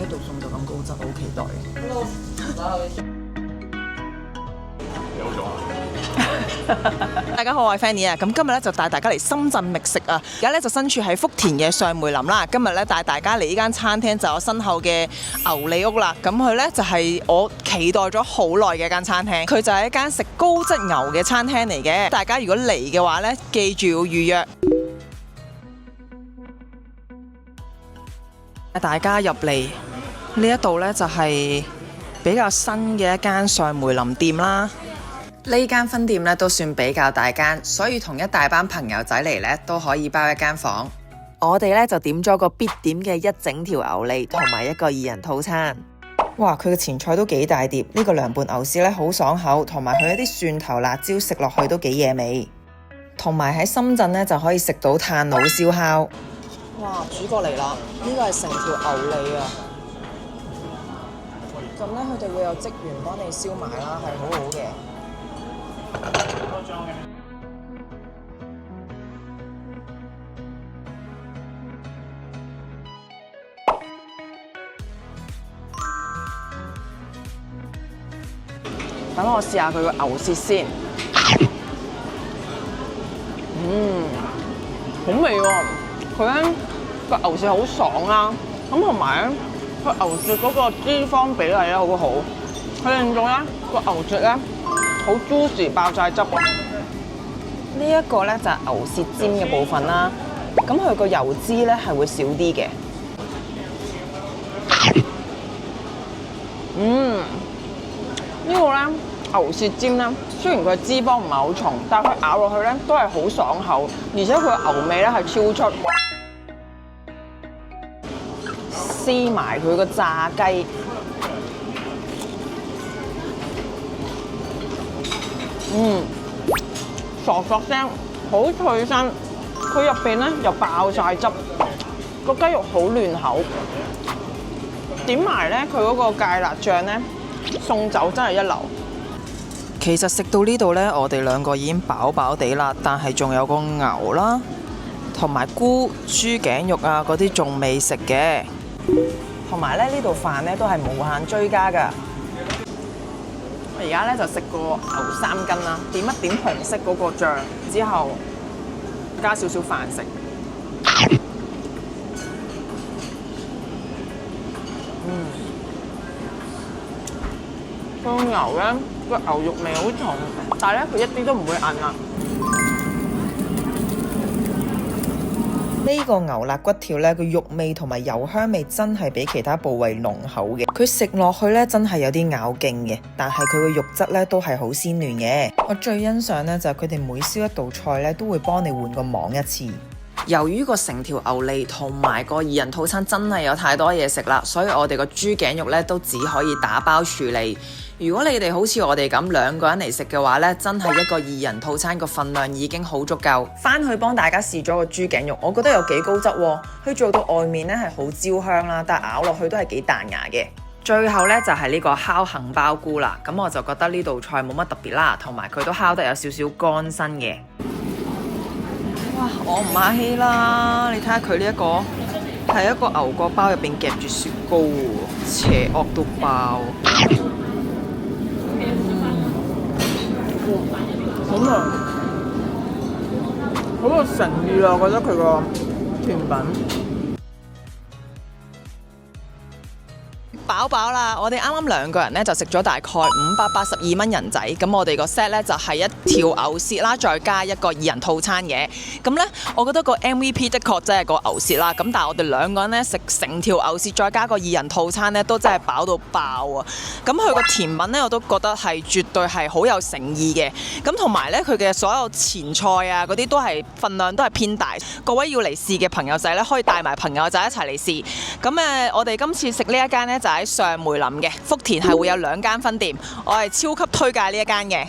道餸就咁高質，我好期待。有咗。大家好，我係 Fanny 啊，咁今日咧就帶大家嚟深圳覓食啊！而家咧就身處喺福田嘅上梅林啦。今日咧帶大家嚟呢間餐廳，就我身後嘅牛脷屋啦。咁佢咧就係我期待咗好耐嘅一間餐廳，佢就係一間食高質牛嘅餐廳嚟嘅。大家如果嚟嘅話咧，記住要預約。大家入嚟呢一度咧就係比較新嘅一間上梅林店啦。呢間分店咧都算比較大間，所以同一大班朋友仔嚟咧都可以包一間房。我哋咧就點咗個必點嘅一整條牛脷同埋一個2人套餐。哇，佢嘅前菜都幾大碟，呢個涼拌牛舌咧好爽口，同埋佢一啲蒜頭辣椒食落去都幾惹味。同埋喺深圳咧就可以食到炭爐燒烤。哇，煮過嚟啦，呢個係成條牛脷啊！咁咧佢哋會有職員幫你燒埋啦，係好好嘅。等我試下佢個牛舌先。好味喎！佢咧個牛舌好爽啦，咁同埋咧個牛舌嗰個脂肪比例咧好好，佢令到咧個牛舌咧好 juicy 爆晒汁。呢一個咧就係牛舌尖嘅部分啦，咁佢個油脂咧係會少啲嘅。呢個咧牛舌尖咧，雖然佢脂肪唔係好重，但係佢咬落去咧都係好爽口，而且佢嘅牛味咧係超出。撕埋佢個炸雞。嗦嗦聲，好脆身，佢入邊咧又爆晒汁，個雞肉好嫩口。點埋咧佢嗰個芥辣醬咧，送酒真係一流。其實食到呢度咧，我哋兩個已經飽飽地啦，但係仲有個牛啦，同埋菇、豬頸肉啊嗰啲仲未食嘅。同埋咧呢度飯咧都係無限追加㗎。我而家咧就食個牛3斤啦，點一點紅色嗰個醬之後，加少少飯食。個牛咧個牛肉味好重，但係咧佢一啲都唔會韌啊。呢個牛肋骨條咧，個肉味同埋油香味真係比其他部位濃厚嘅。佢食落去咧，真係有啲咬勁嘅，但係佢個肉質咧都係好鮮嫩嘅。我最欣賞咧就係佢哋每燒一道菜咧，都會幫你換個網一次。由於個成條牛脷同埋個2人套餐真係有太多嘢食啦，所以我哋個豬頸肉咧都只可以打包處理。如果你哋好似我哋咁2個人嚟食嘅話呢，真係一個2人套餐個份量已經好足夠。翻去幫大家試咗個豬頸肉，我覺得有幾高質喎，佢做到外面呢係好焦香啦，但係咬落去都係幾彈牙嘅。最後呢，就係呢個烤杏鮑菇啦，咁我就覺得呢道菜冇乜特別啦，同埋佢都烤得有少少乾身嘅。哇！我唔客氣啦，你睇下佢呢一個係一個牛角包入邊夾住雪糕喎，邪惡到爆！好味，好有誠意啊！我覺得佢個甜品。飽飽啦！我哋啱啱2個人咧就食咗大概582蚊人仔，咁我哋個 set 咧就係一條牛舌啦，再加一個2人套餐嘅。咁咧，我覺得個 MVP 的確真係個牛舌啦。咁但係我哋2個人咧食成條牛舌，再加個2人套餐咧，都真係飽到爆啊！咁佢個甜品咧，我都覺得係絕對係好有誠意嘅。咁同埋咧，佢嘅所有前菜啊嗰啲都係份量都係偏大。各位要嚟試嘅朋友仔咧，可以帶埋朋友仔一齊嚟試。咁我哋今次食呢一間咧就喺上梅林嘅，福田係會有2間分店，我係超級推介呢一間嘅。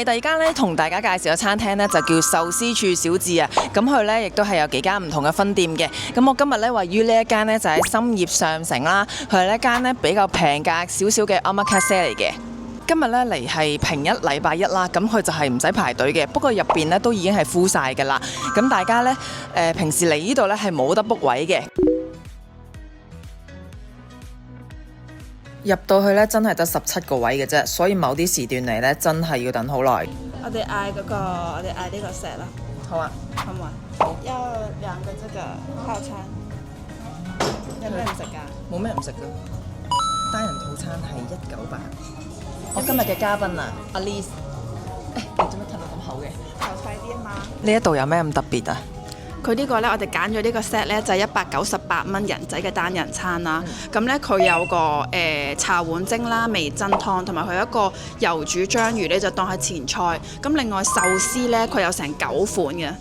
第二間咧同大家介紹嘅餐廳咧就叫壽司處小智啊，咁佢咧亦都係有幾間唔同嘅分店嘅。咁我今日咧位於呢一間咧就喺深業上城啦，佢係一間咧比較平價少少嘅 omakase 嚟嘅。今日咧嚟係平日禮拜一啦，咁佢就係唔使排隊嘅，不過入邊咧都已經係 full 晒㗎啦。咁大家咧平時嚟呢度咧係冇得 book 位嘅。入到去咧真係得17個位嘅啫，所以某啲時段嚟咧真係要等好耐。我哋嗌呢個 set 啦，好啊，好唔好？要2個這個套餐，有咩唔食㗎？冇咩唔食㗎，單人套餐係198。我今日嘅嘉賓啊，阿 Liz， 你做乜吞到咁厚嘅？頭快啲啊嘛！呢一度有咩咁特別啊？佢呢個呢，我哋揀咗呢個 set 呢，就係198蚊人仔嘅單人餐啦。咁呢，佢有個茶碗蒸啦、味噌湯，同埋佢有一個油煮章魚呢，就當係前菜。咁另外壽司呢，佢有成9款嘅，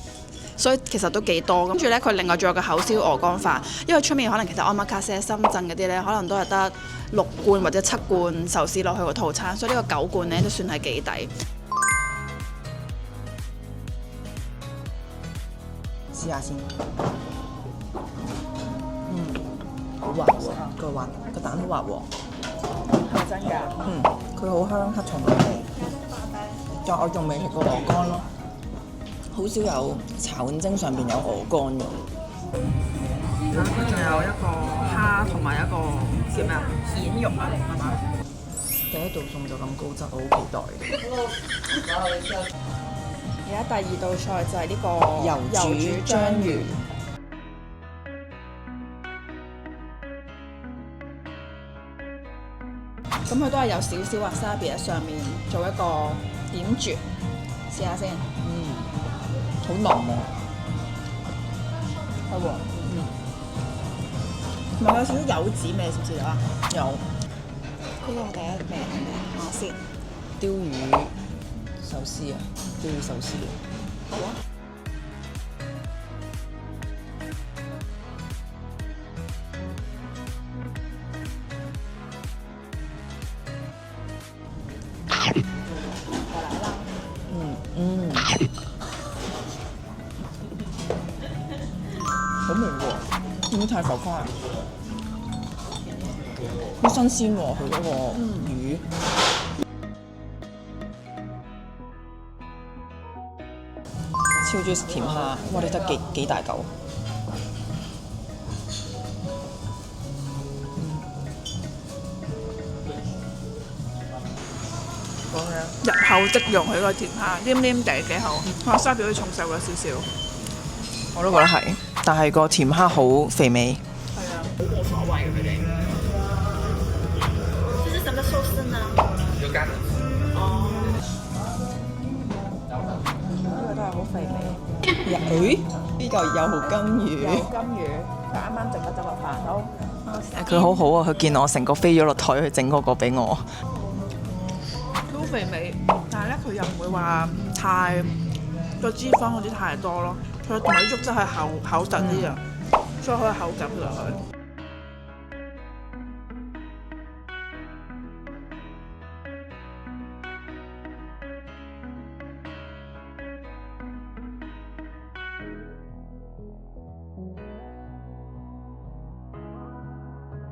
所以其實都幾多。跟住呢，佢另外仲有個口燒鵝肝飯，因為出面可能其實奧馬卡西深圳嗰啲呢，可能都係得6罐或者7罐壽司落去個套餐，所以呢個9罐呢，都算係幾抵。試下先，好滑喎，個蛋好滑喎，係咪真㗎？佢好香黑松露味，但我仲未食過鵝肝咯，好少有茶碗蒸上邊有鵝肝嘅。佢仲有一個蝦同埋一個叫咩啊？蜆肉啊，係嘛？第一道餸就咁高質，我好期待。而家第2道菜就係呢個油煮章魚。咁佢都係有少少 wasabi 喺上面做一個點綴，試下先。好濃喎。係喎。同埋有少少柚子味，知唔知道啊？有。呢個第一味係咩？我先。鯛魚壽司啊，鯛魚壽司。好啊。好味喎，會唔會太浮誇啊？好新鮮喎，佢嗰個魚。超中意食甜蝦，哇！你得幾大嚿？入口即溶佢個甜蝦，黏黏地幾好。哇沙表佢重手咗少少。我都覺得係，但係個甜蝦好肥美。係啊，好冇所謂嘅佢哋。這是什麼壽司呢？有乾。哦。呢個都係好肥美。呢嚿油甘魚。有金魚，佢啱啱整咗個飯好。佢好好啊！佢見我成個飛咗落台，去整嗰個俾我。好肥美，但係咧佢又唔會話太個脂肪好似太多咯。佢同埋啲肉真係厚實啲啊，所以可以口感落去。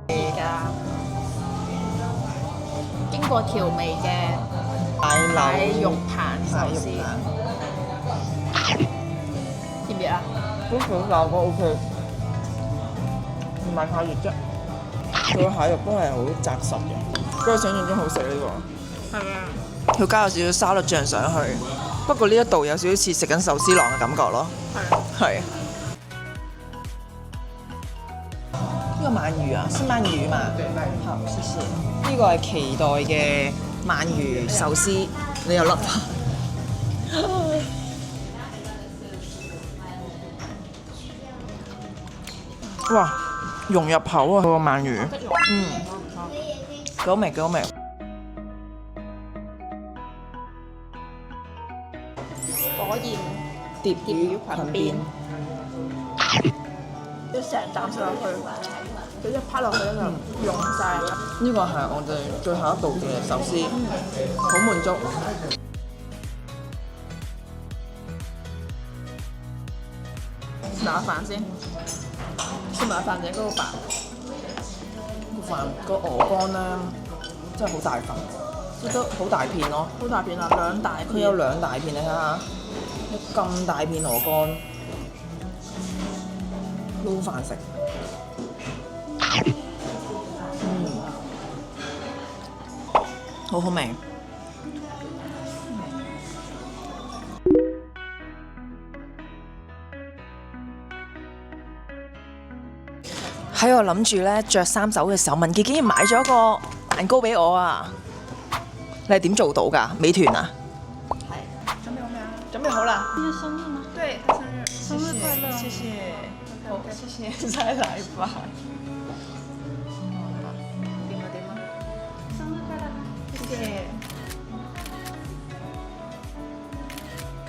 而家經過調味嘅奶肉盤壽司，熱唔熱啊？都幾大個 OK，唔係太熱啫。佢個蟹肉都係好紮實嘅，比我想象中好食呢個。係啊。佢加咗少少沙律醬上去，不過呢一度有少少似食緊壽司郎嘅感覺咯。係啊。係。呢個鰻魚啊，是鰻魚嘛？好，謝謝。呢個係期待嘅鰻魚壽司，你有粒啊？哇！融入口啊，佢個鰻魚。幾好味，幾好味。火焰蝶魚裙邊，一成啖食落去，佢一趴落去咧就溶晒。呢個係我哋最後一道嘅壽司，好滿足。食下飯先，食埋飯就嗰個飯。個鵝肝咧真係好大份，即都好大片咯。好大片啊，2大片。佢有2大片，你睇下，咁大片鵝肝，撈飯食。好好味。喺我諗住咧着衫走嘅時候，文傑竟然買咗個蛋糕俾我啊！你係點做到㗎？美團啊？準備好未啊？準備好啦。今天生日嗎？對，他生日，生日快樂！謝謝，好，謝謝，再來吧。點啊點啊！生日快樂！謝謝。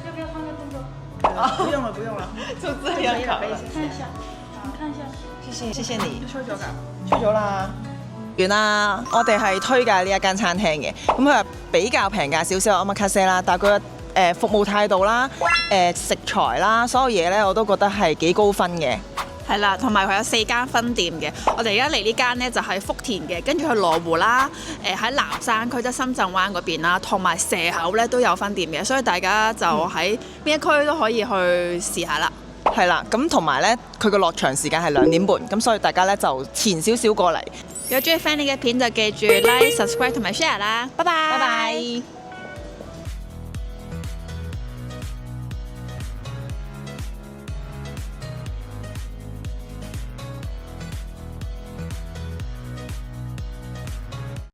要不要放在動作？不用了，不用了，就這樣搞了。看一下，你看一下。謝謝你。吹咗㗎？吹咗啦。完啦，我哋係推介呢一間餐廳嘅，咁佢係比較平價少少，omakase啦，但係佢嘅服務態度啦、食材啦，所有嘢咧我都覺得係幾高分嘅。係啦，同埋佢有4間分店嘅。我哋而家嚟呢間呢，就係福田嘅，跟住去羅湖啦，喺南山區即係深圳灣嗰邊啦，同埋蛇口咧都有分店嘅，所以大家就喺邊一區都可以去試下啦。係啦，咁同埋咧，佢個落場時間係2點半，咁所以大家咧就前少少過嚟。如果中意 Fanny 嘅片就記住 like、subscribe 同埋 share 啦，拜拜。拜拜。